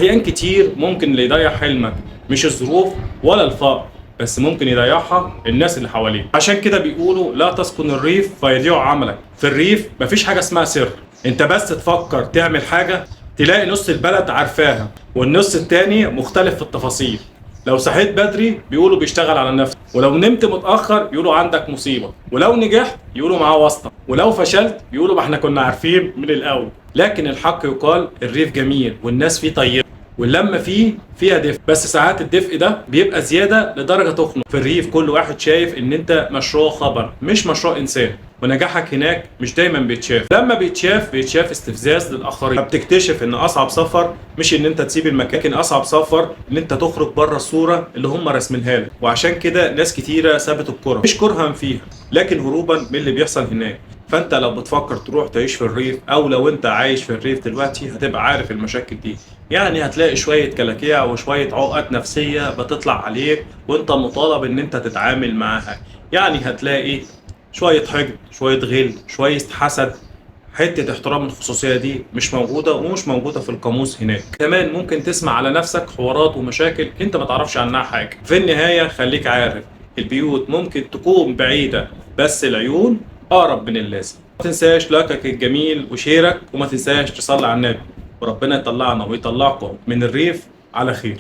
احيان كتير ممكن اللي يضيع حلمك مش الظروف ولا الفقر، بس ممكن يضيعها الناس اللي حواليك. عشان كده بيقولوا لا تسكن الريف فيضيع عملك. في الريف مفيش حاجه اسمها سر، انت بس تفكر تعمل حاجه تلاقي نص البلد عارفاها والنص التاني مختلف في التفاصيل. لو صحيت بدري بيقولوا بيشتغل على نفسه، ولو نمت متأخر يقولوا عندك مصيبة، ولو نجحت يقولوا معاه واسطة، ولو فشلت يقولوا ما احنا كنا عارفين من الأول. لكن الحق يقال الريف جميل والناس فيه طيبة واللمة فيه فيها دفء، بس ساعات الدفء ده بيبقى زيادة لدرجة تخنق. في الريف كل واحد شايف ان انت مشروع خبر مش مشروع انسان، ونجاحك هناك مش دايما بيتشاف. لما بيتشاف استفزاز للاخرين. بتكتشف ان اصعب سفر مش ان انت تسيب المكان، لكن اصعب سفر ان انت تخرج بره الصوره اللي هم راسمينها لك. وعشان كده ناس كتيره سابت الكره مش كرها فيها، لكن هروبا من اللي بيحصل هناك. فانت لو بتفكر تروح تعيش في الريف، او لو انت عايش في الريف دلوقتي، هتبقى عارف المشاكل دي. يعني هتلاقي شويه كلاكيع وشويه عقد نفسيه بتطلع عليك وانت مطالب ان انت تتعامل معاها. يعني هتلاقي شوية حقد، شوية غل، شوية حسد. حتة احترام الخصوصية دي مش موجودة، ومش موجودة في القاموس هناك. كمان ممكن تسمع على نفسك حوارات ومشاكل انت ما تعرفش عنها حاجة. في النهاية خليك عارف البيوت ممكن تكون بعيدة، بس العيون أقرب من اللازم. ما تنساش لايكك الجميل وشيرك، وما تنساش تصلي على النبي، وربنا يطلعنا ويطلعكم من الريف على خير.